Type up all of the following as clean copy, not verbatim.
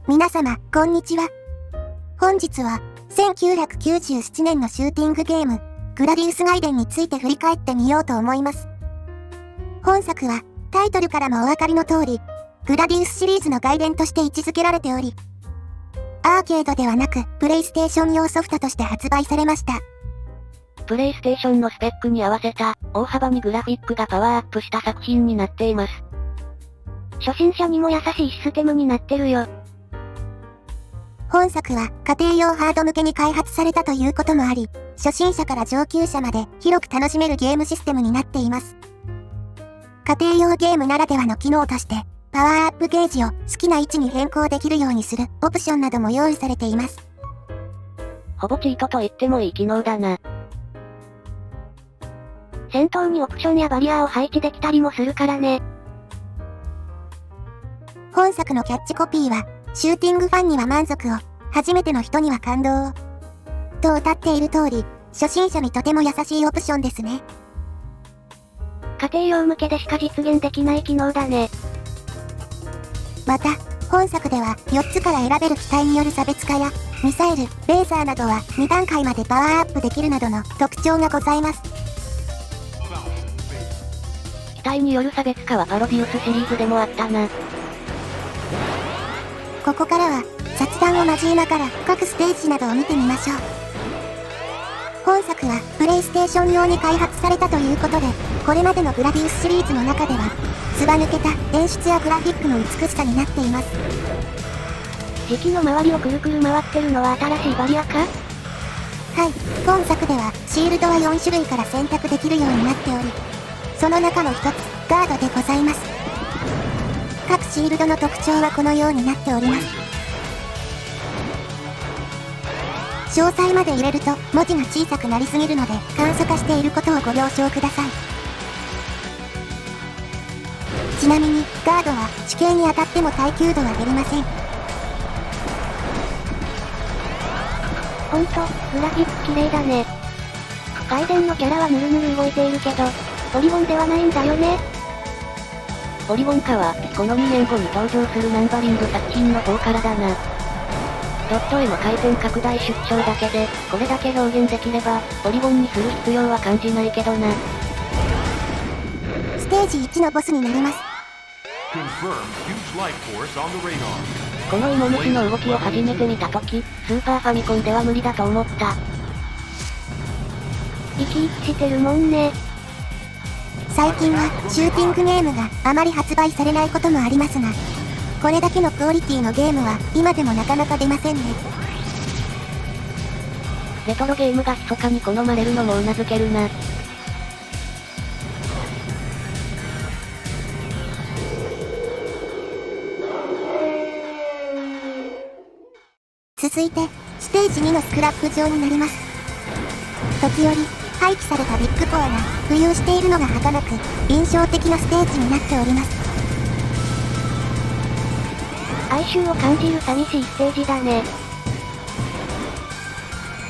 皆様、こんにちは。本日は、1997年のシューティングゲーム、グラディウス外伝について振り返ってみようと思います。本作は、タイトルからもお分かりの通り、グラディウスシリーズの外伝として位置づけられており、アーケードではなく、プレイステーション用ソフトとして発売されました。プレイステーションのスペックに合わせた、大幅にグラフィックがパワーアップした作品になっています。初心者にも優しいシステムになってるよ。本作は家庭用ハード向けに開発されたということもあり、初心者から上級者まで広く楽しめるゲームシステムになっています。家庭用ゲームならではの機能として、パワーアップゲージを好きな位置に変更できるようにするオプションなども用意されています。ほぼチートと言ってもいい機能だな。戦闘にオプションやバリアを配置できたりもするからね。本作のキャッチコピーは、シューティングファンには満足を、初めての人には感動を。と歌っている通り、初心者にとても優しいオプションですね。家庭用向けでしか実現できない機能だね。また、本作では4つから選べる機体による差別化や、ミサイル、レーザーなどは2段階までパワーアップできるなどの特徴がございます。機体による差別化はパロディウスシリーズでもあったな。ここからは、雑談を交えながら各ステージなどを見てみましょう。本作は、プレイステーション用に開発されたということで、これまでのグラディウスシリーズの中では、ずば抜けた演出やグラフィックの美しさになっています。磁気の周りをくるくる回ってるのは新しいバリアか？はい、本作では、シールドは4種類から選択できるようになっており、その中の一つ、ガードでございます。各シールドの特徴はこのようになっております。詳細まで入れると文字が小さくなりすぎるので簡素化していることをご了承ください。ちなみにガードは地形に当たっても耐久度は減りません。ほんと、グラフィック綺麗だね。外伝のキャラはぬるぬる動いているけど、ポリゴンではないんだよね。ポリゴン化は、この2年後に登場するナンバリング作品の方からだな。ドットへの回転拡大縮小だけで、これだけ表現できれば、ポリゴンにする必要は感じないけどな。ステージ1のボスになります。この芋虫の動きを初めて見たとき、スーパーファミコンでは無理だと思った。生き生きしてるもんね。最近はシューティングゲームがあまり発売されないこともありますが、これだけのクオリティのゲームは今でもなかなか出ませんね。レトロゲームが密かに好まれるのも頷けるな。続いて、ステージ2のスクラップ場になります。時折、廃棄されたビッグコアが浮遊しているのが儚く、印象的なステージになっております。哀愁を感じる寂しいステージだね。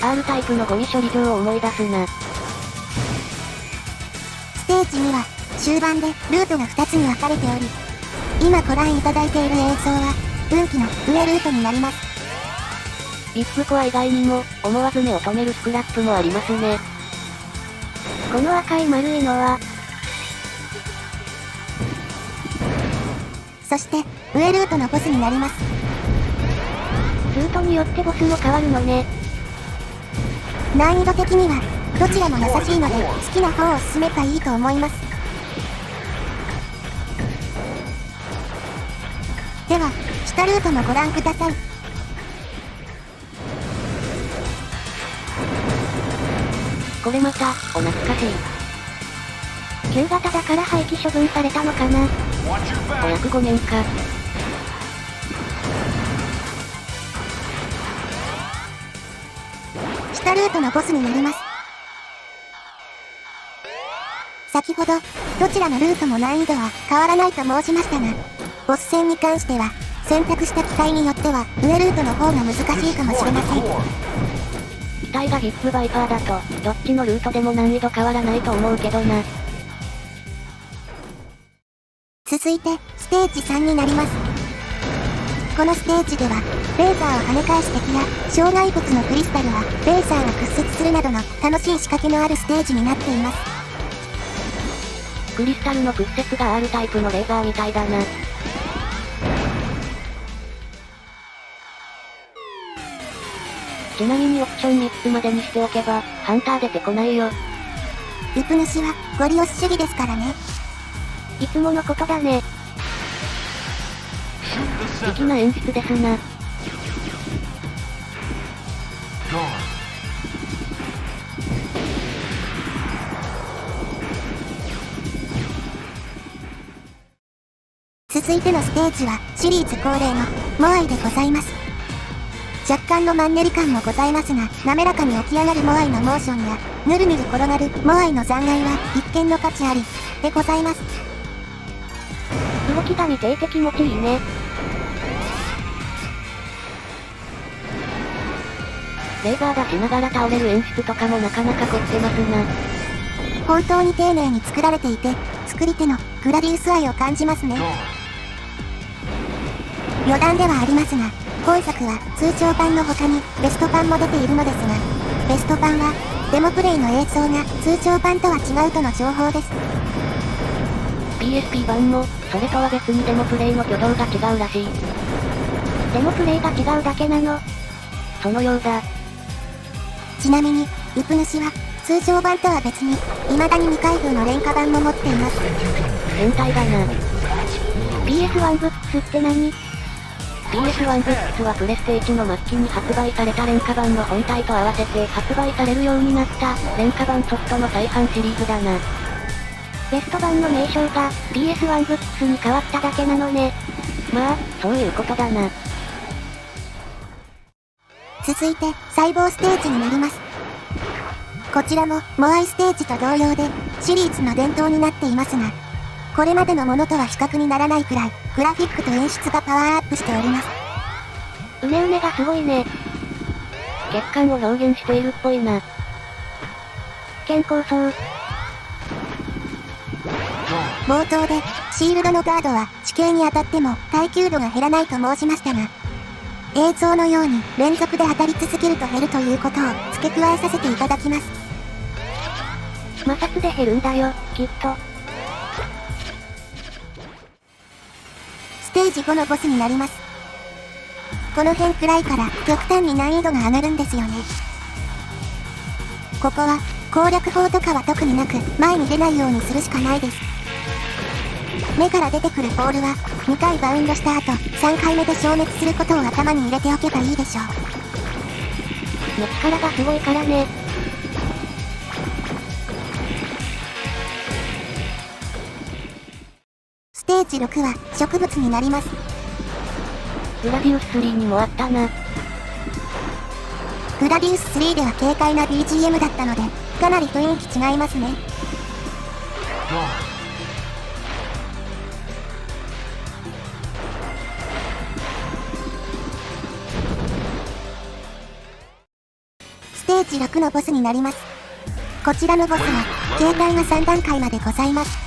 R タイプのゴミ処理場を思い出すな。ステージには、終盤でルートが2つに分かれており、今ご覧いただいている映像は、運気の上ルートになります。ビッグコア以外にも、思わず目を留めるスクラップもありますね。この赤い丸いのは、そして、上ルートのボスになります。ルートによってボスも変わるのね。難易度的には、どちらも優しいので、好きな方を進めばいいと思います。では、下ルートもご覧ください。これまた、お懐かしい。旧型だから廃棄処分されたのかな。お約5年か。下ルートのボスになります。先ほど、どちらのルートも難易度は変わらないと申しましたが、ボス戦に関しては、選択した機体によっては、上ルートの方が難しいかもしれません。機体がヒップバイパーだと、どっちのルートでも難易度変わらないと思うけどな。続いて、ステージ3になります。このステージでは、レーザーを跳ね返す敵や、障害物のクリスタルは、レーザーが屈折するなどの楽しい仕掛けのあるステージになっています。クリスタルの屈折が R タイプのレーザーみたいだな。ちなみにオプション3つまでにしておけば、ハンター出てこないよ。ウプ主は、ゴリ押し主義ですからね。いつものことだね。粋な演出ですな。続いてのステージは、シリーズ恒例の、モアイでございます。若干のマンネリ感もございますが、滑らかに起き上がるモアイのモーションや、ぬるぬる転がるモアイの残骸は、一見の価値あり、でございます。動きが見ていて気持ちいいね。レーザー出しながら倒れる演出とかもなかなか凝ってますな。本当に丁寧に作られていて、作り手のグラディウス愛を感じますね。余談ではありますが、本作は通常版の他にベスト版も出ているのですが、ベスト版はデモプレイの映像が通常版とは違うとの情報です。PSP 版も、それとは別にデモプレイの挙動が違うらしい。デモプレイが違うだけなの。そのようだ。ちなみに、ウプ主は通常版とは別に、未だに未開封の廉価版も持っています。変態だな。PS1 ブックスって何？ PS1 ブックスはプレステ1の末期に発売された廉価版の本体と合わせて発売されるようになった廉価版ソフトの再販シリーズだな。ベスト版の名称が PS1 ブックスに変わっただけなのね。まあ、そういうことだな。続いて、細胞ステージになります。こちらも、モアイステージと同様で、シリーズの伝統になっていますが、これまでのものとは比較にならないくらい、グラフィックと演出がパワーアップしております。うねうねがすごいね。血管を表現しているっぽいな。健康そう。冒頭で、シールドのガードは地形に当たっても耐久度が減らないと申しましたが、映像のように連続で当たり続けると減るということを付け加えさせていただきます。摩擦で減るんだよ、きっと。ステージ5のボスになります。この辺くらいから極端に難易度が上がるんですよね。ここは攻略法とかは特になく前に出ないようにするしかないです。目から出てくるボールは2回バウンドした後3回目で消滅することを頭に入れておけばいいでしょう。の力がすごいからね。ステージ6は植物になります。グラディウス3にもあったな。グラディウス3では軽快な BGM だったので、かなり雰囲気違いますね。ステージ6のボスになります。こちらのボスは、形態が3段階までございます。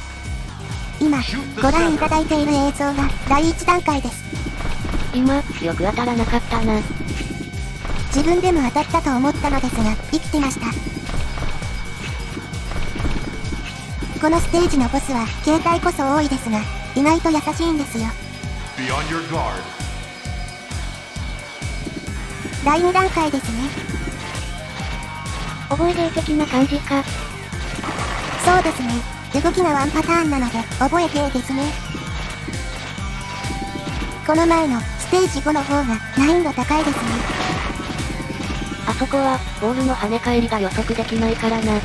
今、ご覧いただいている映像が第1段階です。今、よく当たらなかったな。自分でも当たったと思ったのですが、生きてました。このステージのボスは、形態こそ多いですが、意外と優しいんですよ。第2段階ですね。覚え芸的な感じか。そうですね。動きがワンパターンなので、覚え芸ですね。この前のステージ5の方が難易度高いですね。あそこは、ボールの跳ね返りが予測できないからな。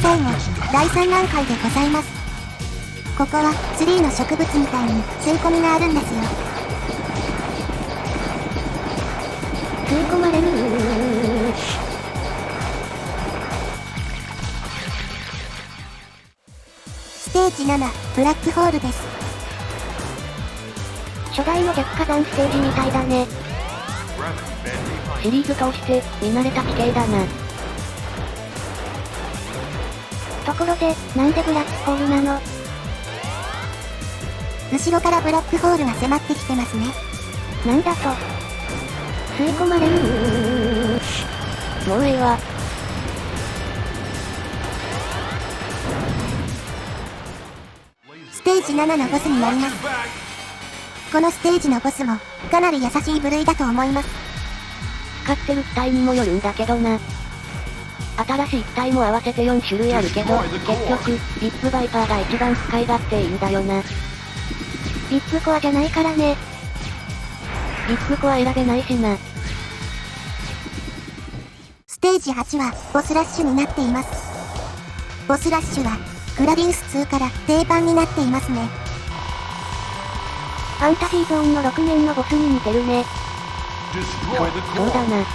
最後、第3段階でございます。ここは、ツリーの植物みたいに吸い込みがあるんですよ。吸い込まれる。ステージ7、ブラックホールです。初代の逆火山ステージみたいだね。シリーズ通して見慣れた地形だな。ところで、なんでブラックホールなの？後ろからブラックホールが迫ってきてますね。なんだと。吸い込まれる。もうええわ。ステージ7のボスになります。このステージのボスも、かなり優しい部類だと思います。使ってる機体にもよるんだけどな。新しい機体も合わせて4種類あるけど、結局、ビップバイパーが一番使い勝手いいんだよな。ビップコアじゃないからね。ビップコア選べないしな。ステージ8は、ボスラッシュになっています。ボスラッシュは、グラディウス2から定番になっていますね。ファンタジーゾーンの6面のボスに似てるね。そうだな。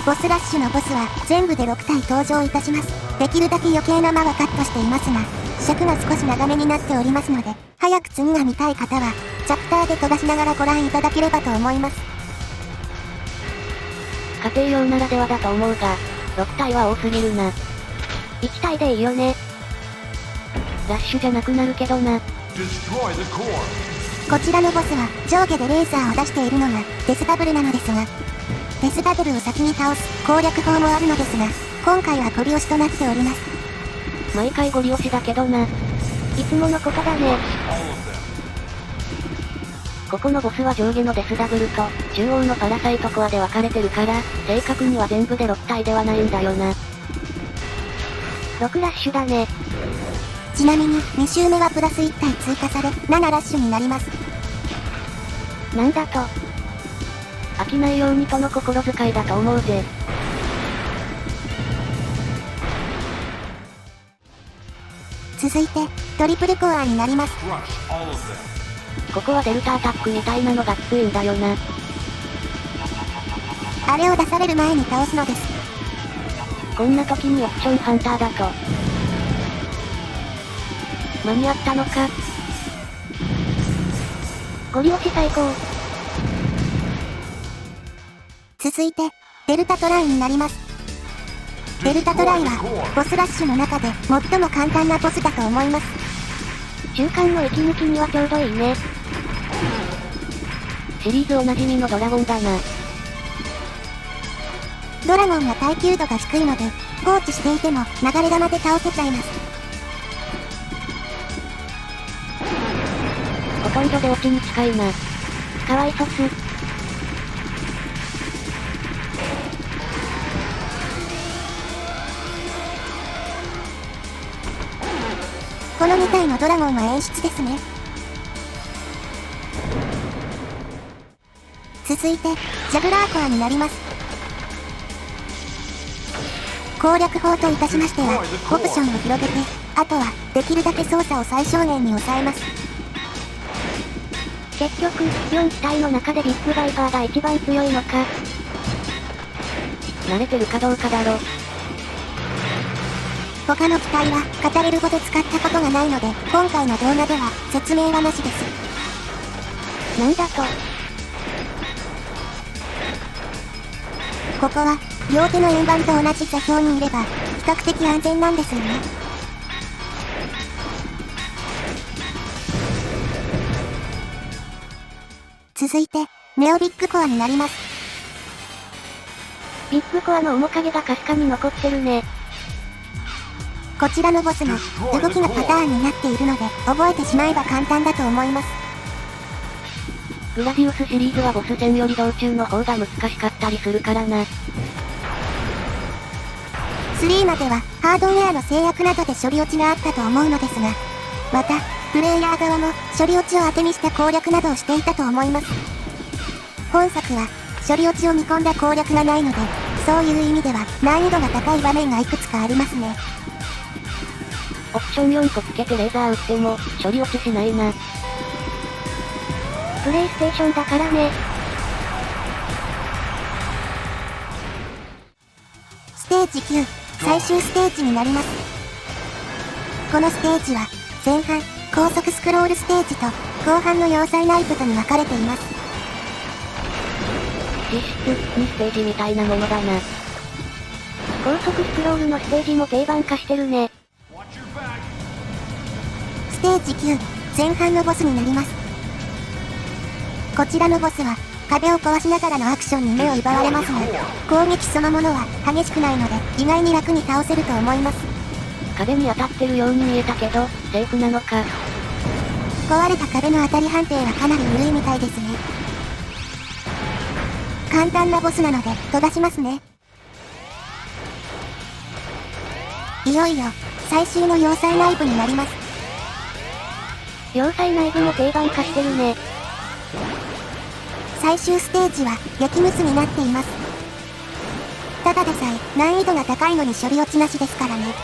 ボスラッシュのボスは全部で6体登場いたします。できるだけ余計な間はカットしていますが、尺が少し長めになっておりますので、早く次が見たい方は、チャプターで飛ばしながらご覧いただければと思います。家庭用ならではだと思うが、6体は多すぎるな。1体でいいよね。ラッシュじゃなくなるけどな。こちらのボスは上下でレーザーを出しているのがデスダブルなのですが、デスダブルを先に倒す攻略法もあるのですが、今回はゴリ押しとなっております。毎回ゴリ押しだけどな。いつものことだね。ここのボスは上下のデスダブルと中央のパラサイトコアで分かれてるから、正確には全部で6体ではないんだよな。6ラッシュだね。ちなみに2周目はプラス1体追加され7ラッシュになります。なんだと。飽きないようにとの心遣いだと思うぜ。続いてトリプルコアになります。ここはデルタアタックみたいなのがきついんだよな。あれを出される前に倒すのです。こんな時にオプションハンターだと。間に合ったのか。ゴリ押し最高。続いてデルタトライになります。デルタトライはボスラッシュの中で最も簡単なボスだと思います。中間の息抜きにはちょうどいいね。シリーズおなじみのドラゴンだな。ドラゴンは耐久度が低いので、放置していても流れ弾で倒せちゃいます。ほとんどで落ちに近いな。かわいそす。この2体のドラゴンは演出ですね。続いて、ジャグラーコアになります。攻略法といたしましては、オプションを広げて、あとは、できるだけ操作を最小限に抑えます。結局、4機体の中でビッグバイパーが一番強いのか。慣れてるかどうかだろ。他の機体は語れるほど使ったことがないので、今回の動画では説明はなしです。なんだと。ここは、両手の円盤と同じ座標にいれば、比較的安全なんですよね。続いて、ネオビッグコアになります。ビッグコアの面影がかすかに残ってるね。こちらのボスも、動きがパターンになっているので、覚えてしまえば簡単だと思います。グラディウスシリーズはボス戦より道中の方が難しかったりするからな。3までは、ハードウェアの制約などで処理落ちがあったと思うのですが、また、プレイヤー側も処理落ちを当てにした攻略などをしていたと思います。本作は、処理落ちを見込んだ攻略がないので、そういう意味では難易度が高い場面がいくつかありますね。オプション4個つけてレーザー撃っても、処理落ちしないな。プレイステーションだからね。ステージ9、最終ステージになります。このステージは、前半、高速スクロールステージと、後半の要塞ナイトに分かれています。実質、2ステージみたいなものだな。高速スクロールのステージも定番化してるね。スステージ9、前半のボスになります。こちらのボスは、壁を壊しながらのアクションに目を奪われますが、攻撃そのものは激しくないので、意外に楽に倒せると思います。壁に当たってるように見えたけど、セーフなのか。壊れた壁の当たり判定はかなり緩いみたいですね。簡単なボスなので、飛ばしますね。いよいよ、最終の要塞内部になります。要塞内部も定番化してるね。最終ステージは、激ムズになっています。ただでさえ、難易度が高いのに処理落ちなしですからね。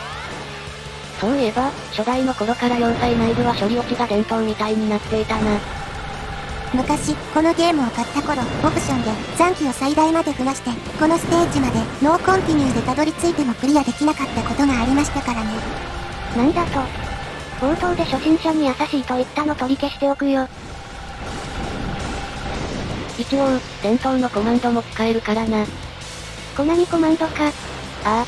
そういえば、初代の頃から要塞内部は処理落ちが伝統みたいになっていたな。昔、このゲームを買った頃、オプションで残機を最大まで増やして、このステージまでノーコンティニューでたどり着いてもクリアできなかったことがありましたからね。なんだと。冒頭で初心者に優しいと言ったの取り消しておくよ。一応、伝統のコマンドも使えるからな。コナミコマンドか。ああ。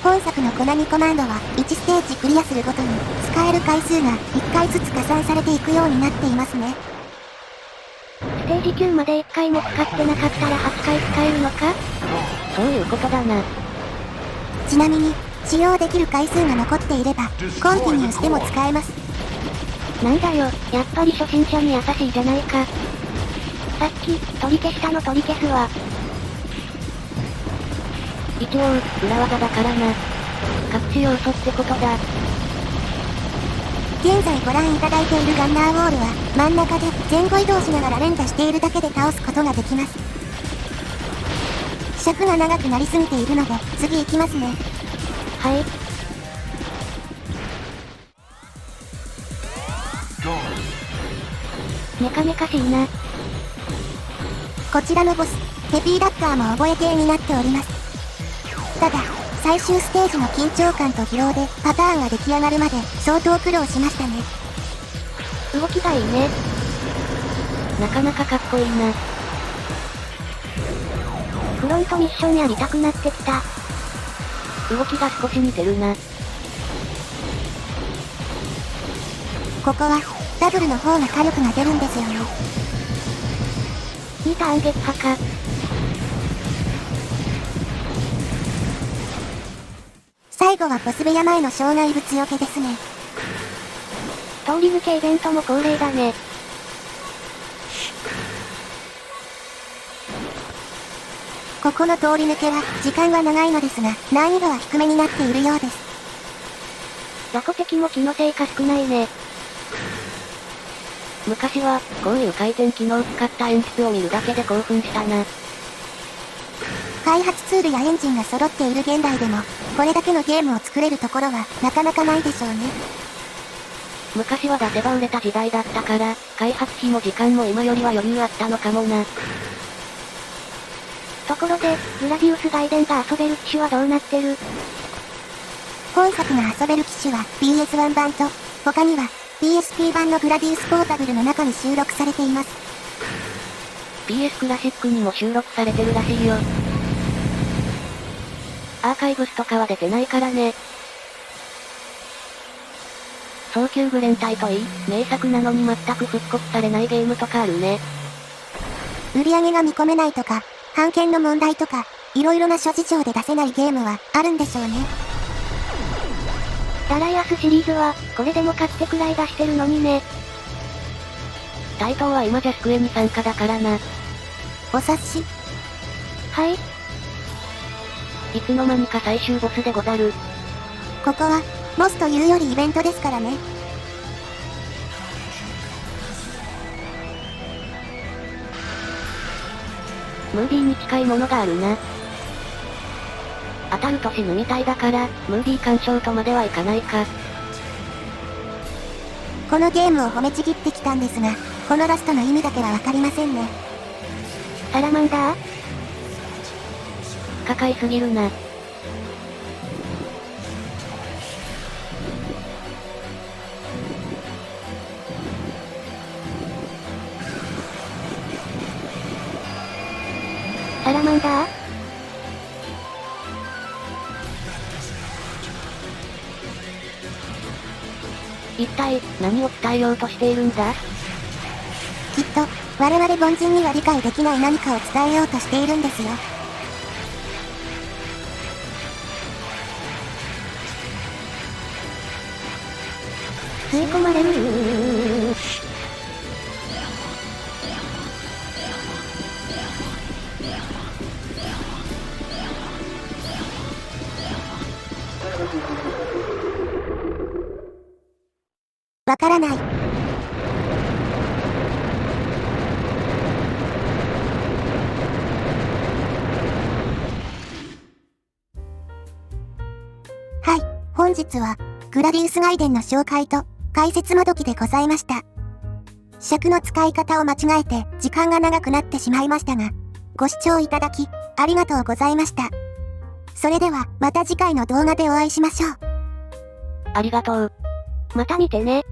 本作のコナミコマンドは、1ステージクリアするごとに、使える回数が1回ずつ加算されていくようになっていますね。ステージ9まで1回も使ってなかったら8回使えるのか？そういうことだな。ちなみに、使用できる回数が残っていれば、コンティニューしても使えます。なんだよ、やっぱり初心者に優しいじゃないか。さっき、取り消したの取り消すわ。一応、裏技だからな。隠し要素ってことだ。現在ご覧いただいているガンナーウォールは、真ん中で前後移動しながら連打しているだけで倒すことができます。尺が長くなりすぎているので、次行きますね。はい。メカメカしいな。こちらのボス、ヘビーラッカーも覚え系になっております。ただ、最終ステージの緊張感と疲労でパターンが出来上がるまで相当苦労しましたね。動きがいいね。なかなかかっこいいな。フロントミッションやりたくなってきた。動きが少し似てるな。ここは、ダブルの方が火力が出るんですよね。いいターン撃破か。最後はボス部屋前の障害物避けですね。通り抜けイベントも恒例だね。ここの通り抜けは、時間は長いのですが、難易度は低めになっているようです。雑魚敵も気のせいか少ないね。昔は、こういう回転機能を使った演出を見るだけで興奮したな。開発ツールやエンジンが揃っている現代でも、これだけのゲームを作れるところは、なかなかないでしょうね。昔は出せば売れた時代だったから、開発費も時間も今よりは余裕あったのかもな。ところで、グラディウス外伝が遊べる機種はどうなってる？本作が遊べる機種は PS1 版と、他には PSP 版のグラディウスポータブルの中に収録されています。PS クラシックにも収録されてるらしいよ。アーカイブスとかは出てないからね。早急グレン隊といい、名作なのに全く復刻されないゲームとかあるね。売り上げが見込めないとか、版権の問題とか、いろいろな諸事情で出せないゲームはあるんでしょうね。ダライアスシリーズは、これでも買ってくらい出してるのにね。タイトーは今じゃスクエニ参加だからな。お察し。はい。いつの間にか最終ボスでござる。ここは、ボスというよりイベントですからね。ムービーに近いものがあるな。当たると死ぬみたいだから、ムービー鑑賞とまではいかないか。このゲームを褒めちぎってきたんですが、このラストの意味だけはわかりませんね。サラマンダー？不可解すぎるな。サラマンダー？一体、何を伝えようとしているんだ？きっと、我々凡人には理解できない何かを伝えようとしているんですよ。吸い込まれる。わからない。はい、本日は、グラディウス外伝の紹介と、解説もどきでございました。尺の使い方を間違えて、時間が長くなってしまいましたが、ご視聴いただき、ありがとうございました。それでは、また次回の動画でお会いしましょう。ありがとう。また見てね。